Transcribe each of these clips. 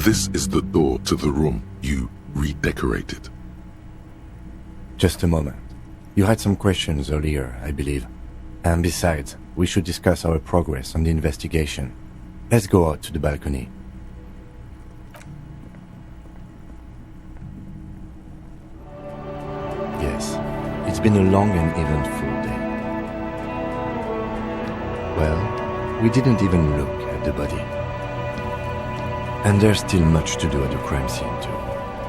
This is the door to the room you redecorated. Just a moment. You had some questions earlier, I believe. And besides, we should discuss our progress on the investigation. Let's go out to the balcony. Yes, it's been a long and eventful day. Well, we didn't even look at the body. And there's still much to do at the crime scene too.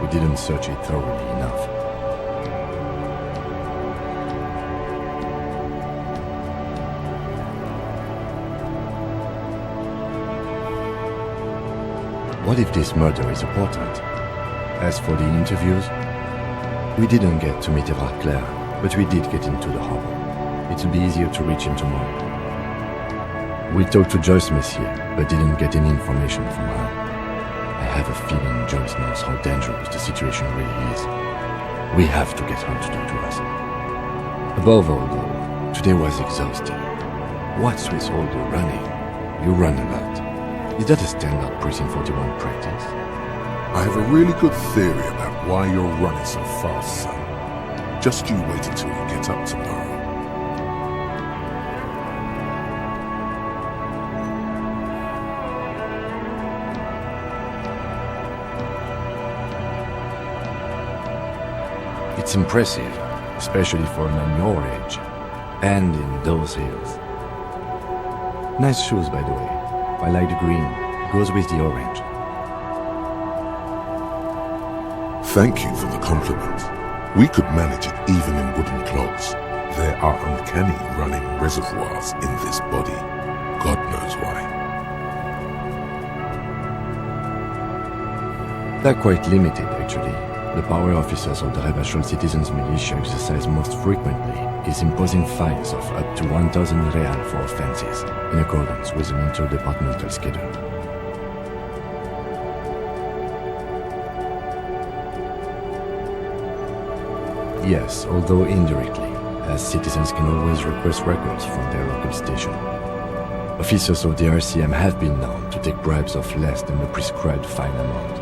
We didn't search it thoroughly enough. What if this murder is a portent? As for the interviews, we didn't get to meet Eva Claire, but we did get into the harbor. It'll be easier to reach him tomorrow. We talked to Joyce Messier, but didn't get any information from her. I have a feeling Joyce knows how dangerous the situation really is. We have to get her to talk to us. Above all, though, today was exhausting. What's with all the running? You run a lot. Is that a standard Precinct 41 practice? I have a really good theory about why you're running so fast, son. Just you wait until you get up tomorrow. It's impressive, especially for a man your age, and in those hills. Nice shoes, by the way. I like the green. It goes with the orange. Thank you for the compliment. We could manage it even in wooden clogs. There are uncanny running reservoirs in this body. God knows why. They're quite limited, actually. The power officers of the Revachol citizens militia exercise most frequently is imposing fines of up to 1,000 real for offenses, in accordance with an interdepartmental schedule. Yes, although indirectly, as citizens can always request records from their local station. Officers of the RCM have been known to take bribes of less than the prescribed fine amount.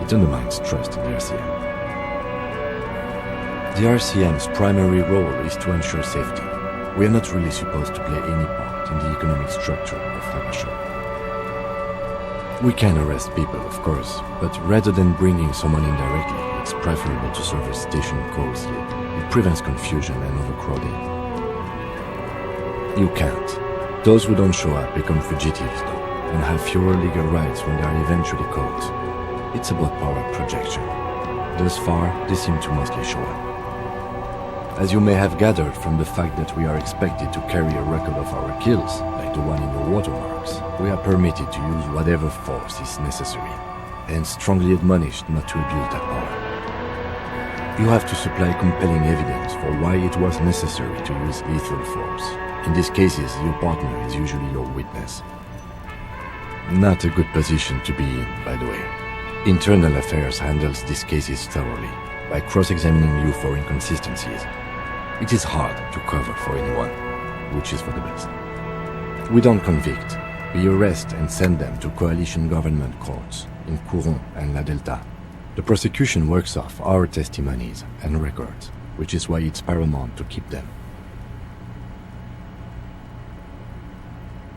It undermines trust in the RCM. The RCM's primary role is to ensure safety. We are not really supposed to play any part in the economic structure of Revachol. We can arrest people, of course, but rather than bringing someone in directly, it's preferable to serve a station closely. It prevents confusion and overcrowding. You can't. Those who don't show up become fugitives, though, and have fewer legal rights when they are eventually caught. It's about power projection. Thus far, they seem to mostly show up. As you may have gathered from the fact that we are expected to carry a record of our kills, like the one in the watermarks, we are permitted to use whatever force is necessary, and strongly admonished not to abuse that power. You have to supply compelling evidence for why it was necessary to use lethal force. In these cases, your partner is usually your witness. Not a good position to be in, by the way. Internal Affairs handles these cases thoroughly, by cross-examining you for inconsistencies. It is hard to cover for anyone, which is for the best. We don't convict. We arrest and send them to coalition government courts in Couron and La Delta. The prosecution works off our testimonies and records, which is why it's paramount to keep them.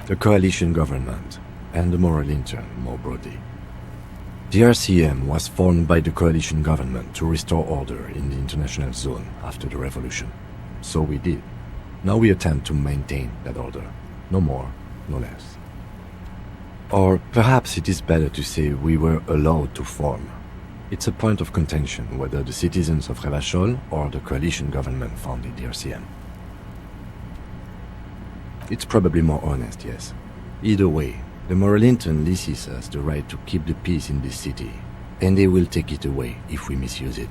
The coalition government, and the moral intern more broadly. The RCM was formed by the coalition government to restore order in the international zone after the revolution. So we did. Now we attempt to maintain that order. No more, no less. Or perhaps it is better to say we were allowed to form. It's a point of contention whether the citizens of Revachol or the coalition government founded the RCM. It's probably more honest, yes. Either way, the moral intern leases us the right to keep the peace in this city, and they will take it away if we misuse it.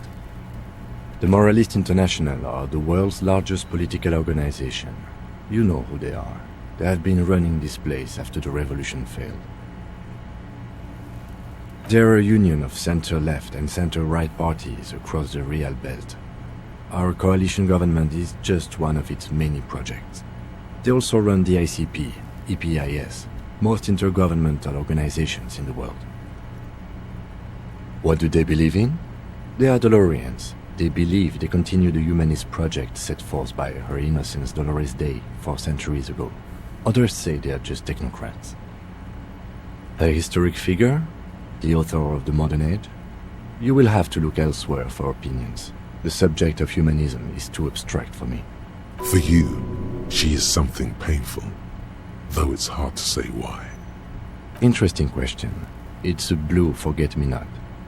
The Moralist International are the world's largest political organization. You know who they are. They have been running this place after the revolution failed. They're a union of center-left and center-right parties across the Real Belt. Our coalition government is just one of its many projects. They also run the ICP, EPIS, most intergovernmental organizations in the world. What do they believe in? They are Dolorians. They believe they continue the humanist project set forth by Her Innocence Dolores Day 4 centuries ago. Others say they are just technocrats. A historic figure? The author of the modern age? You will have to look elsewhere for opinions. The subject of humanism is too abstract for me. For you, she is something painful, though it's hard to say why. Interesting question. It's a blue forget-me-not.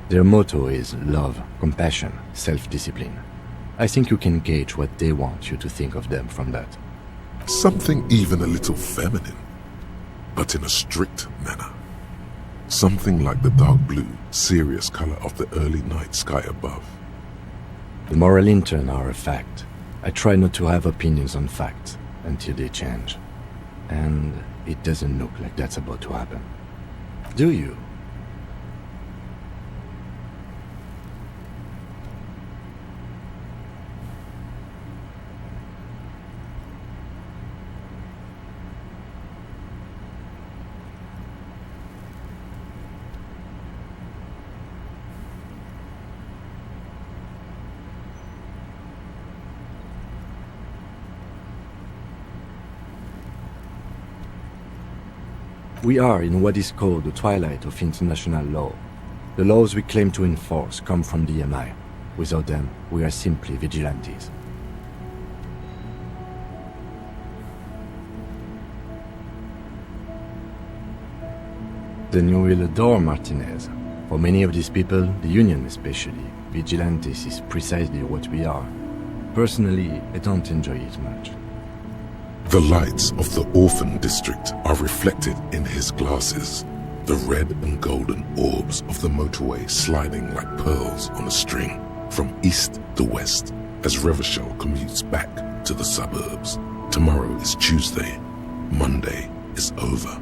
Their motto is love, compassion, self-discipline. I think you can gauge what they want you to think of them from that. Something even a little feminine, but in a strict manner. Something like the dark blue, serious color of the early night sky above. The moral intern are a fact. I try not to have opinions on facts until they change. And it doesn't look like that's about to happen. Do you? We are in what is called the twilight of international law. The laws we claim to enforce come from the MI. Without them, we are simply vigilantes. Then you will adore Martinez. For many of these people, the Union especially, vigilantes is precisely what we are. Personally, I don't enjoy it much. The lights of the orphan district are reflected in his glasses, the red and golden orbs of the motorway sliding like pearls on a string from east to west as Revachol commutes back to the suburbs. Tomorrow is Tuesday, Monday is over.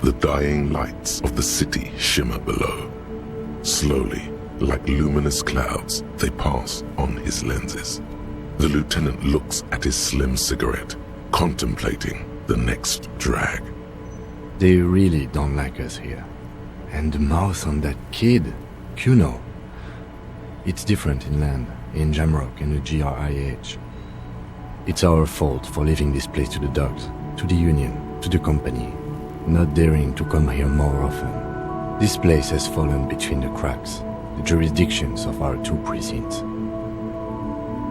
The dying lights of the city shimmer below. Slowly, like luminous clouds, they pass on his lenses. The lieutenant looks at his slim cigarette, contemplating the next drag. They really don't like us here. And the mouth on that kid, Kuno. It's different inland, in Jamrock and the GRIH. It's our fault for leaving this place to the dogs, to the Union, to the company, not daring to come here more often. This place has fallen between the cracks, the jurisdictions of our 2 precincts.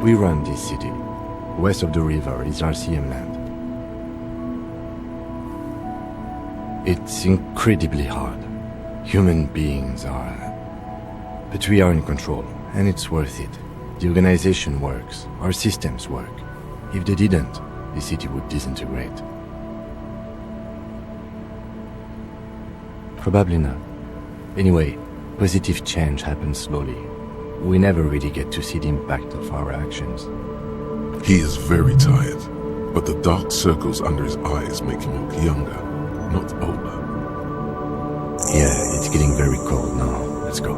We run this city. West of the river is RCM land. It's incredibly hard. Human beings are... But we are in control, and it's worth it. The organization works, our systems work. If they didn't, the city would disintegrate. Probably not. Anyway, positive change happens slowly. We never really get to see the impact of our actions. He is very tired, but the dark circles under his eyes make him look younger, not older. Yeah, it's getting very cold now. Let's go.